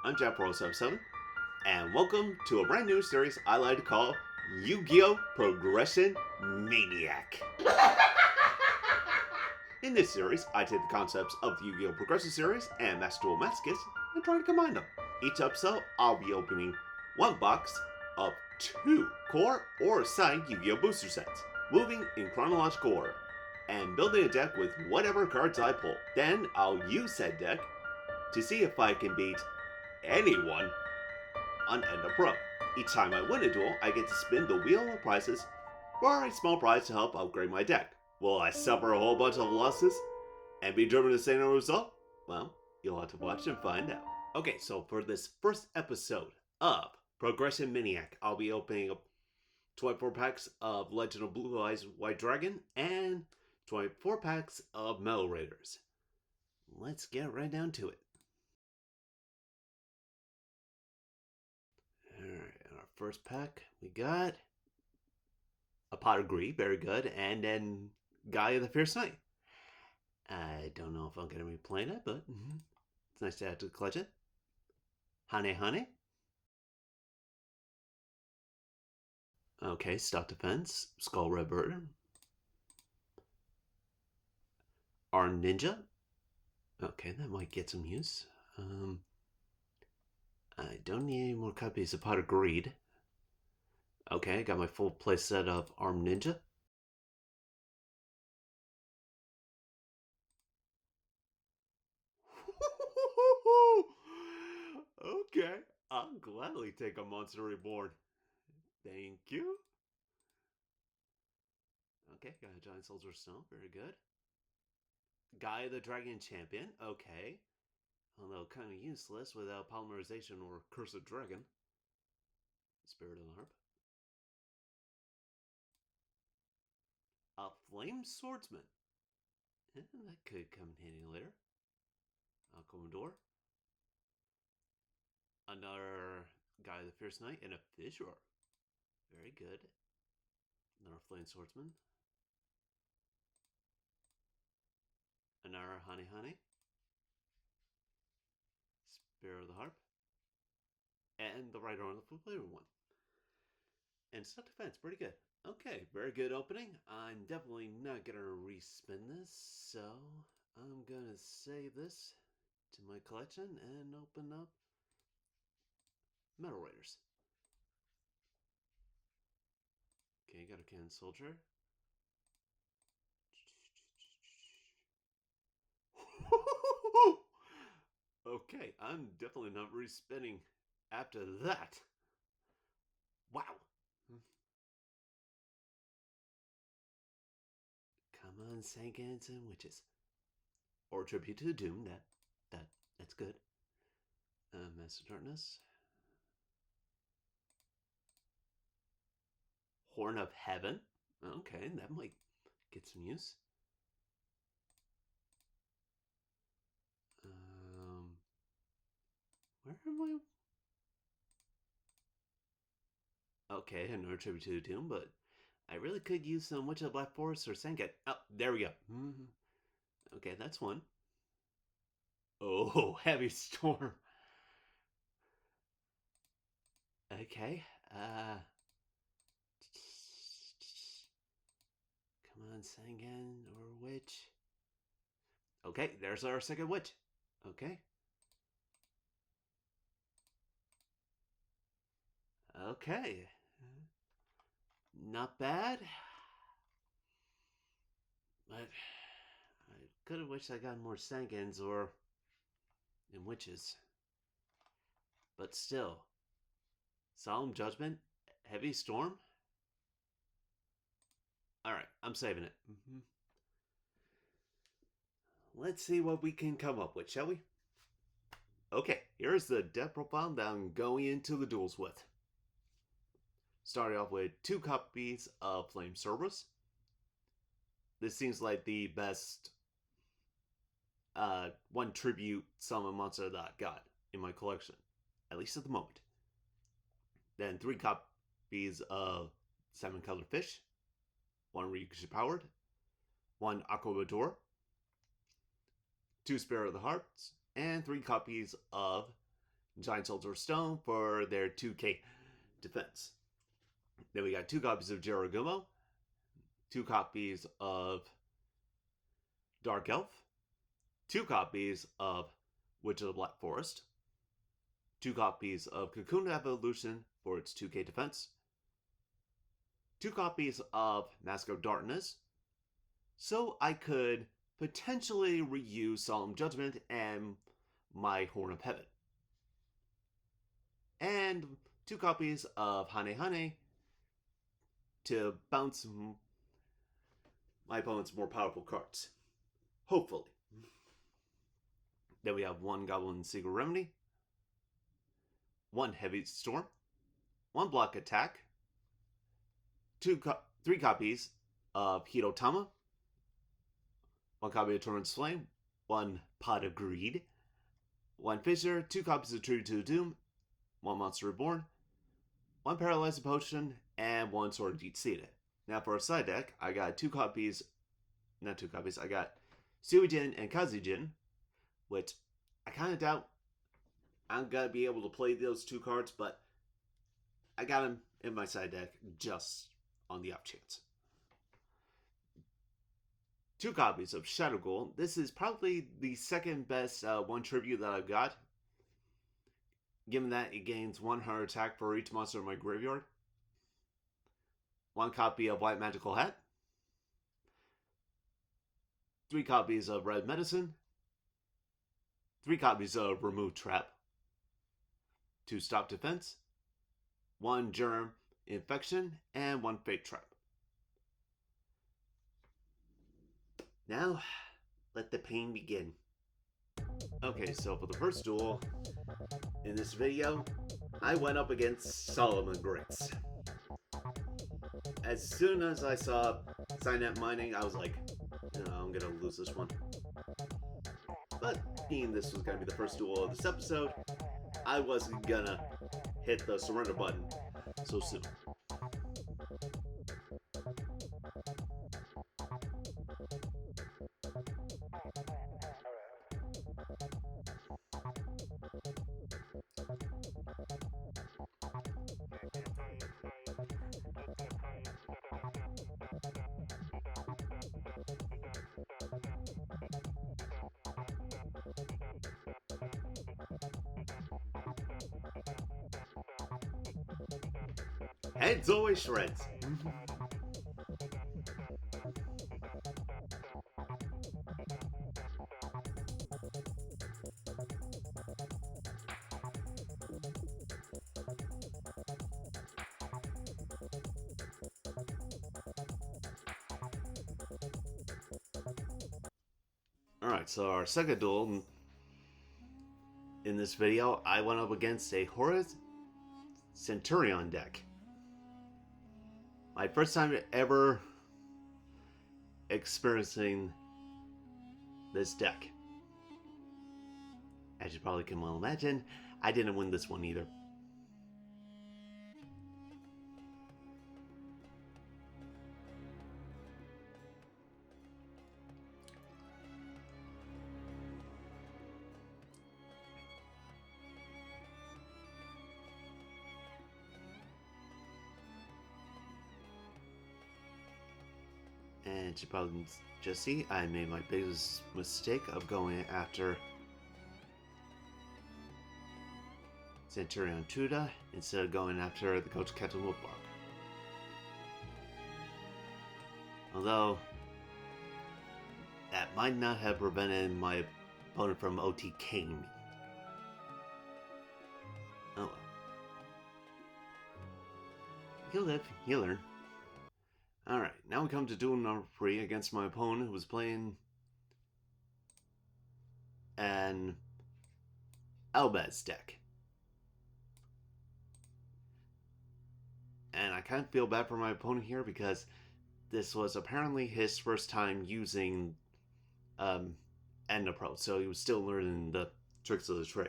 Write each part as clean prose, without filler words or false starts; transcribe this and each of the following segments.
I'm Jack407, and welcome to a brand new series I like to call Yu-Gi-Oh! Progression Maniac. In this series, I take the concepts of the Yu-Gi-Oh! Progression series and Master Duel Masochist and try to combine them. Each episode, I'll be opening one box of 2 core or side Yu-Gi-Oh! Booster sets, moving in chronological order, and building a deck with whatever cards I pull. Then I'll use said deck to see if I can beat anyone on Ender Pro. Each time I win a duel, I get to spin the wheel of prizes for a small prize to help upgrade my deck. Will I suffer a whole bunch of losses and be driven to say no result? Well, you'll have to watch and find out. Okay, so for this first episode of Progression Maniac, I'll be opening up 24 packs of Legend of Blue Eyes White Dragon and 24 packs of Metal Raiders. Let's get right down to it. Alright, in our first pack, we got a Pot of Greed, very good, and then Guy of the Fierce Knight. I don't know if I'm going to be playing it, but it's nice to have to clutch it. Hane. Okay, Stock Defense, Skull Red Bird. Armed Ninja. Okay, that might get some use. I don't need any more copies of Pot of Greed. Okay, I got my full play set of Armed Ninja. Okay, I'll gladly take a Monster Reborn. Thank you. Okay, got a Giant Soldier Stone, very good. Guy the Dragon Champion, okay. Although kind of useless without Polymerization or Cursed Dragon. Spirit of the Harp. A Flame Swordsman. That could come in handy later. A Commodore. Another Guy the Fierce Knight and a Fissure. Very good. Another Flame Swordsman. Another Hane. Spirit of the Harp. And the Right Arm of the Flavor one. And Stock Defense, pretty good. Okay, very good opening. I'm definitely not going to respin this, so I'm going to save this to my collection and open up Metal Raiders. Okay, got a Cannon Soldier. Okay, I'm definitely not respinning after that. Wow. Come on, Sankans and Witches. Or Tribute to the Doom, that's good. Master Darkness. Horn of Heaven. Okay, that might get some use. Where am I? Okay, another Tribute to the Doom, but I really could use some Witch of the Black Forest or Sangat. Oh, there we go. Okay, that's one. Oh, Heavy Storm. Okay. Come on, Sangan or Witch. Okay, there's our second Witch. Okay. Okay. Not bad. But I could have wished I got more Sangans or in Witches. But still. Solemn Judgment? Heavy Storm? Alright, I'm saving it. Let's see what we can come up with, shall we? Okay, here's the deck profile that I'm going into the duels with. Starting off with 2 copies of Flame Cerberus. This seems like the best one tribute summon monster that I've got in my collection, at least at the moment. Then 3 copies of 7 Colored Fish, 1 Ryukusha Powered, 1 Aquabador, 2 Spirit of the Hearts, and 3 copies of Giant Soldier Stone for their 2K defense. Then we got 2 copies of Jiragumo, 2 copies of Dark Elf, 2 copies of Witch of the Black Forest, 2 copies of Cocoon Evolution for its 2K defense, 2 copies of Mask of Darkness, so I could potentially reuse Solemn Judgment and my Horn of Heaven, and 2 copies of Hane Hane to bounce my opponent's more powerful cards. Hopefully. Then we have 1 Goblin Secret Remedy, 1 Heavy Storm, 1 Block Attack, 3 copies of Hitotama, 1 copy of Torrent's Flame, 1 Pot of Greed, 1 Fissure, 2 copies of True to Doom, 1 Monster Reborn, 1 Paralyzing Potion, and 1 Sword of Deep Seated. Now for a side deck, I got 2 copies, not 2 copies, I got Suijin and Kazujin, which I kind of doubt I'm going to be able to play those 2 cards, but I got them in my side deck just on the off chance. 2 copies of Shadow Ghoul. This is probably the second best 1 tribute that I've got, given that it gains 1 heart attack for each monster in my graveyard. 1 copy of White Magical Hat, 3 copies of Red Medicine, 3 copies of Remove Trap, 2 Stop Defense, 1 Germ Infection, and 1 Fate Trap. Now, let the pain begin. Okay, so for the first duel in this video, I went up against Solomon Grits. As soon as I saw Signet Mining, I was like, I'm gonna lose this one. But being this was gonna be the first duel of this episode, I wasn't gonna hit the surrender button so soon. Heads always shreds. Alright, so our second duel in this video, I went up against a Horus Centur-ion deck. My first time ever experiencing this deck. As you probably can well imagine, I didn't win this one either. And you probably just see, I made my biggest mistake of going after Centurion Tuda instead of going after the Coach Captain Wolfbark. Although, that might not have prevented my opponent from OTKing me. Oh well. You live, you learn. Alright, now we come to duel number 3 against my opponent who was playing an Elbaz deck. And I kind of feel bad for my opponent here because this was apparently his first time using Endapro, so he was still learning the tricks of the trade.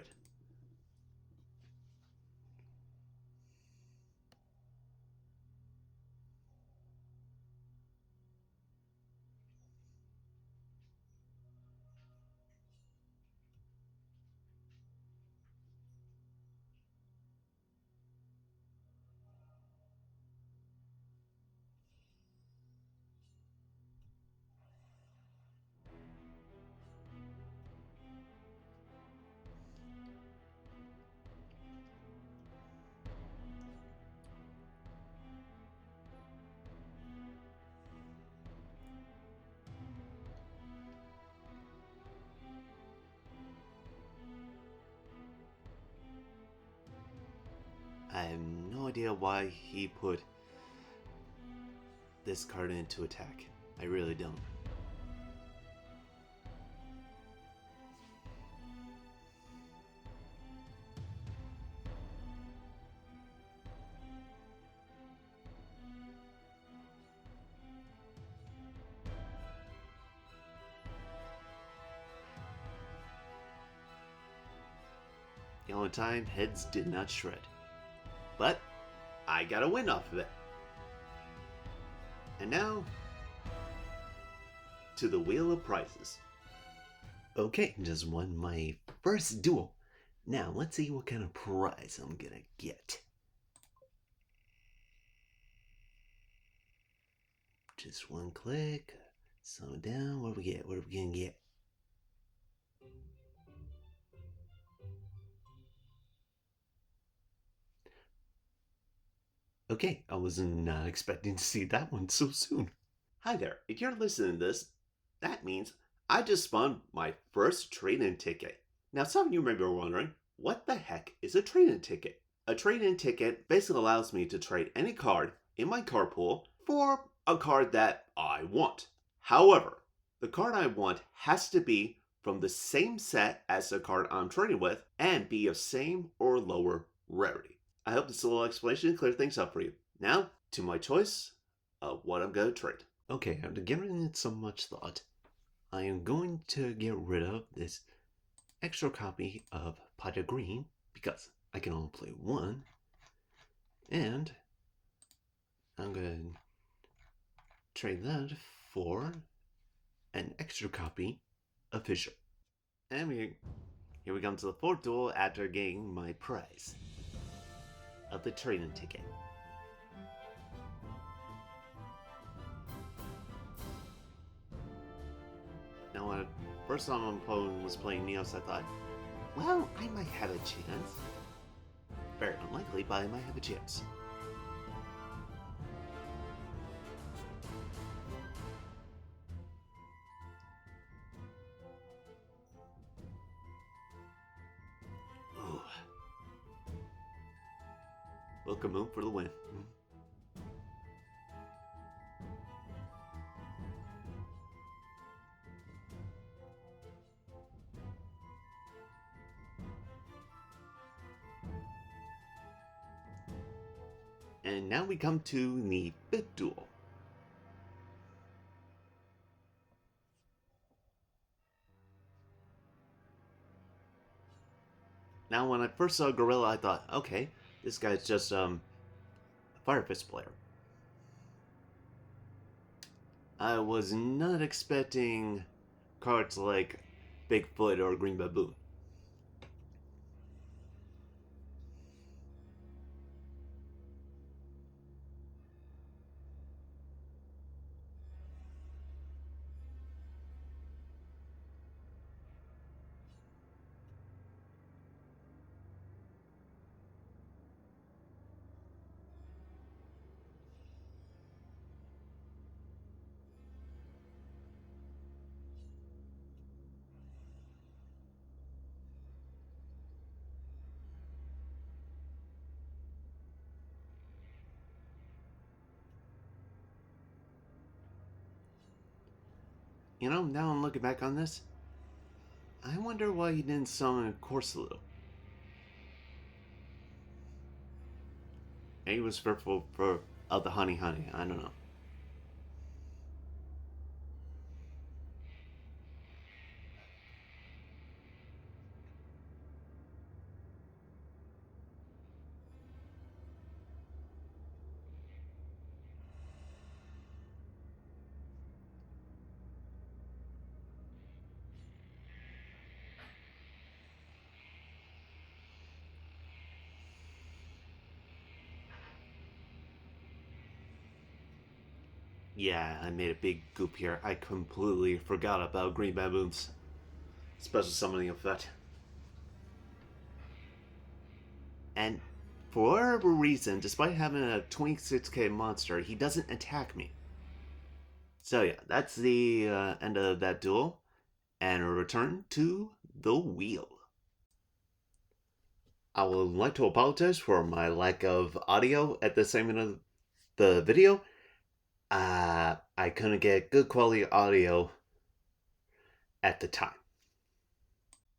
I have no idea why he put this card into attack. I really don't. The only time heads did not shred. But I got a win off of it. And now, to the Wheel of Prizes. Okay, just won my first duel. Now, let's see what kind of prize I'm gonna get. Just one click. Slow down. What do we get? What are we gonna get? Okay, I was not expecting to see that one so soon. Hi there, if you're listening to this, that means I just spawned my first trade-in ticket. Now some of you may be wondering, what the heck is a trade-in ticket? A trade-in ticket basically allows me to trade any card in my card pool for a card that I want. However, the card I want has to be from the same set as the card I'm trading with and be of same or lower rarity. I hope this little explanation cleared things up for you. Now, to my choice of what I'm going to trade. Okay, after giving it so much thought, I am going to get rid of this extra copy of Pot of Green because I can only play one. And I'm going to trade that for an extra copy of Fisher. And here we come to the fourth duel after getting my prize of the trade-in ticket. Now, when first time my opponent was playing Neos, I thought, well, I might have a chance. Very unlikely, but I might have a chance. Ooh. Welcome home for the win. And now we come to the fifth duel. Now, when I first saw Gorilla, I thought, okay, this guy's just a Fire Fist player. I was not expecting cards like Bigfoot or Green Baboon. You know, now I'm looking back on this, I wonder why he didn't summon Corsalu. Maybe he was fearful of the honey, I don't know. Yeah, I made a big goop here. I completely forgot about Green Baboon's special summoning effect. And for whatever reason, despite having a 26k monster, he doesn't attack me. So yeah, that's the end of that duel. And a return to the wheel. I would like to apologize for my lack of audio at this segment of the video. I couldn't get good quality audio at the time.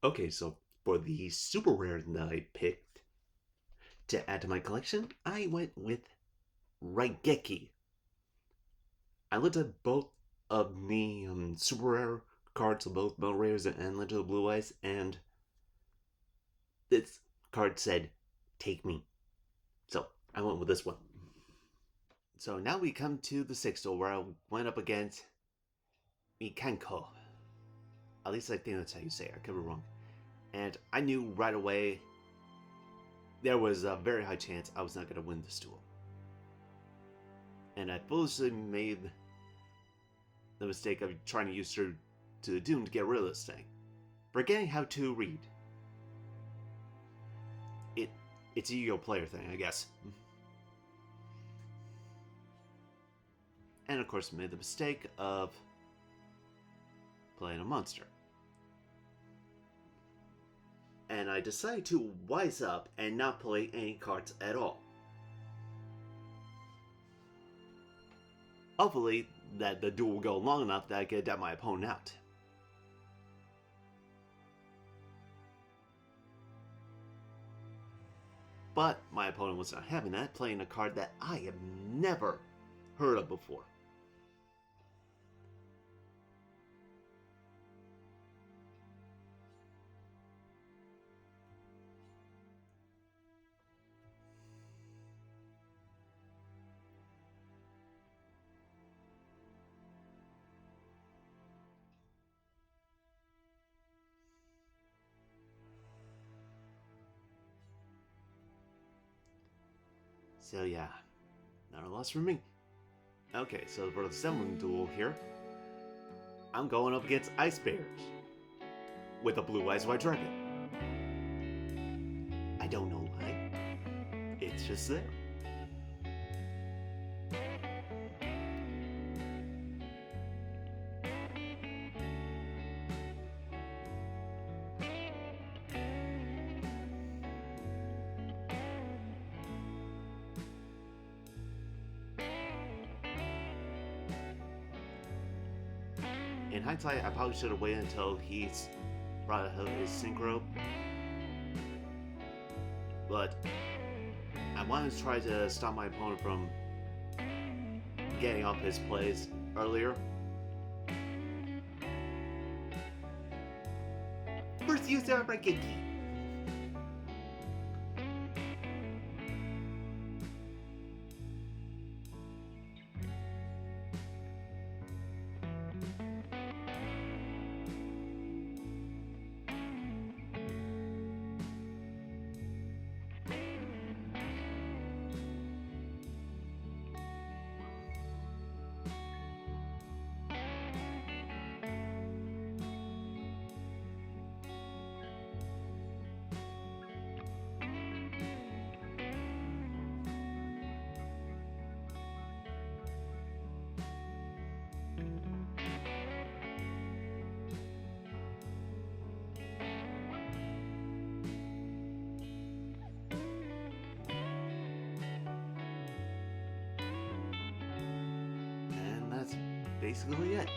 Okay, so for the super rare that I picked to add to my collection, I went with Raigeki. I looked at both of the super rare cards of both Metal Raiders and Legend of the Blue Eyes, and this card said, "Take me." So I went with this one. So now we come to the 6th duel where I went up against Mikanko. At least I think that's how you say it. I could be wrong. And I knew right away there was a very high chance I was not going to win this duel. And I foolishly made the mistake of trying to use her to the Doom to get rid of this thing, forgetting how to read. It's a Yu-Gi-Oh player thing, I guess. And of course made the mistake of playing a monster. And I decided to wise up and not play any cards at all. Hopefully that the duel will go long enough that I can get my opponent out. But my opponent was not having that, playing a card that I have never heard of before. So yeah, not a loss for me. Okay, so for the 7th duel here, I'm going up against Ice Bears with a Blue Eyes White Dragon. I don't know why. It's just there. In hindsight, I probably should have waited until he's brought out his synchro. But I wanted to try to stop my opponent from getting off his plays earlier. First use of Raigeki. Basically it.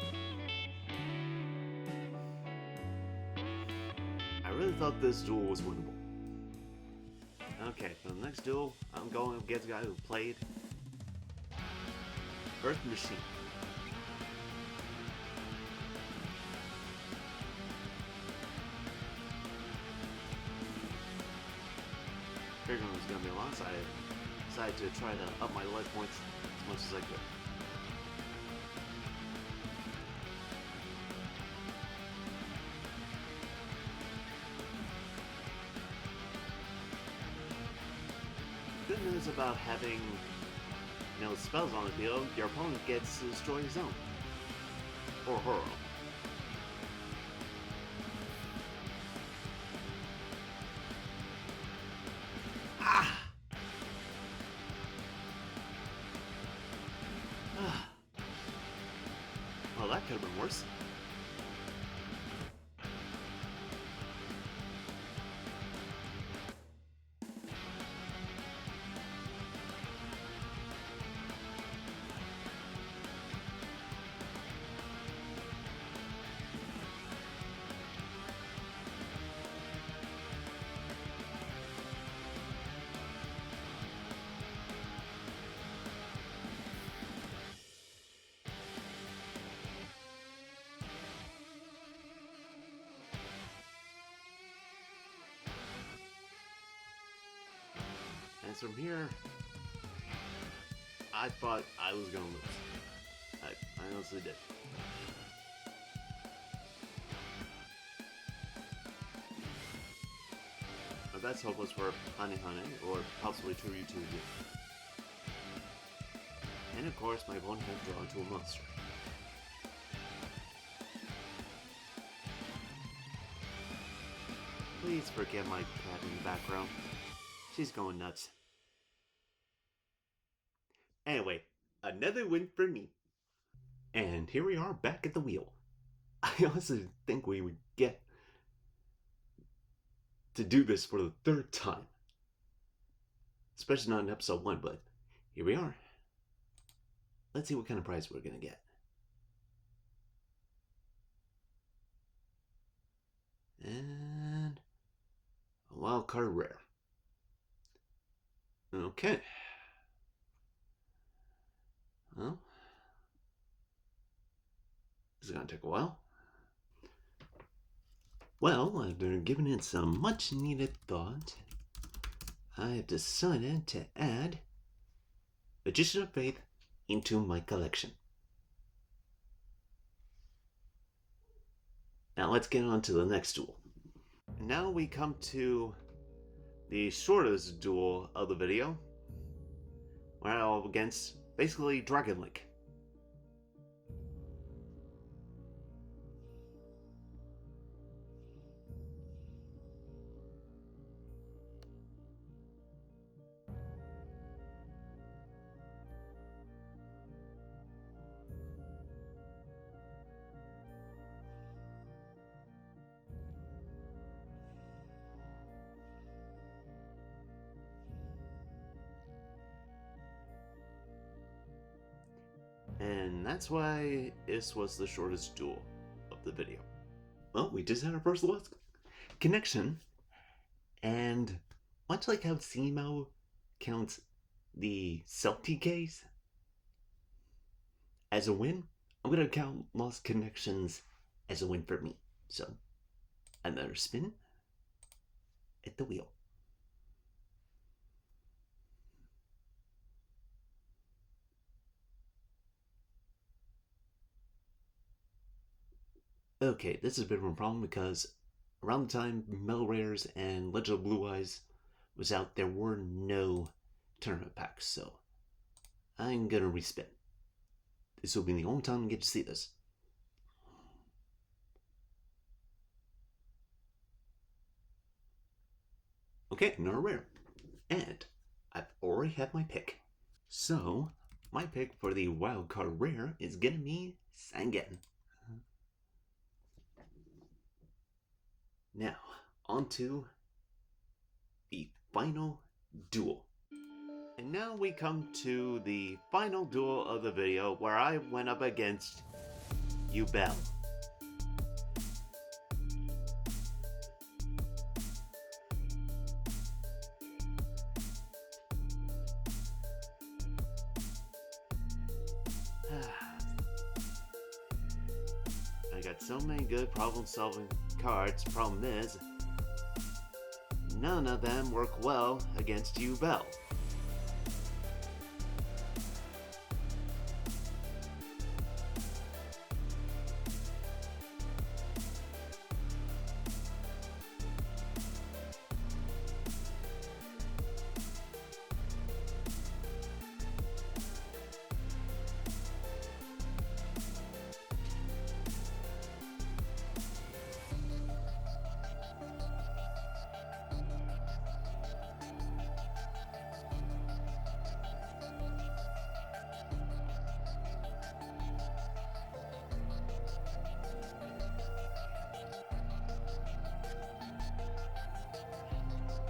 I really thought this duel was winnable. Okay, for the next duel, I'm going against a guy who played Earth Machine. Figuring it was going to be a long, so I decided to try to up my life points as much as I could. Good news about having, spells on the field, your opponent gets to destroy his own. Or her own. Ah! Well, that could have been worse. As from here, I thought I was gonna lose. I honestly did. But that's hopeless for Honey or possibly Toru. And of course, my opponent has drawn to a monster. Please forget my cat in the background. She's going nuts. Anyway, another win for me. And here we are back at the wheel. I honestly think we would get to do this for the third time. Especially not in episode 1, but here we are. Let's see what kind of prize we're gonna get. And a wild card rare. Okay. Well, this is gonna take a while. Well, after giving it some much needed thought, I have decided to add Magician of Faith into my collection. Now let's get on to the next duel. Now we come to the shortest duel of the video. We're all against basically Dragon Link. And that's why this was the shortest duel of the video. Well, we just had our first lost connection. And much like how Simo counts the self-TKs as a win, I'm going to count lost connections as a win for me. So, another spin at the wheel. Okay, this is a bit of a problem because around the time Metal Rares and Legend of Blue Eyes was out, there were no tournament packs, so I'm gonna respin. This will be the only time I get to see this. Okay, another rare. And I've already had my pick. So, my pick for the wildcard rare is gonna be Sangen. Now, on to the final duel. And now we come to the final duel of the video where I went up against Duel. I got so many good problem-solving cards. Problem is, none of them work well against Duel.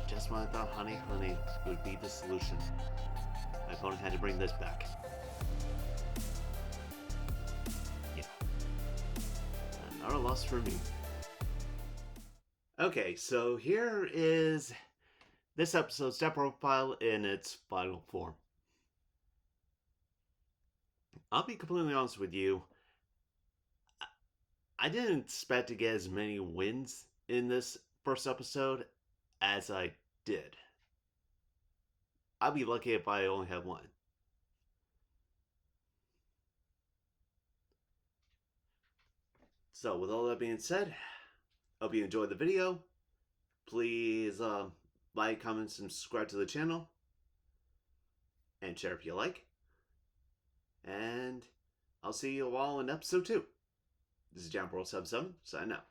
Just when I thought Honey would be the solution, my opponent had to bring this back. Yeah. Another loss for me. Okay, so here is this episode's stat profile in its final form. I'll be completely honest with you. I didn't expect to get as many wins in this first episode as I did. I'll be lucky if I only have one. So with all that being said, hope you enjoyed the video. Please like, comment, and subscribe to the channel. And share if you like. And I'll see you all in episode 2. This is John World 77, signing out.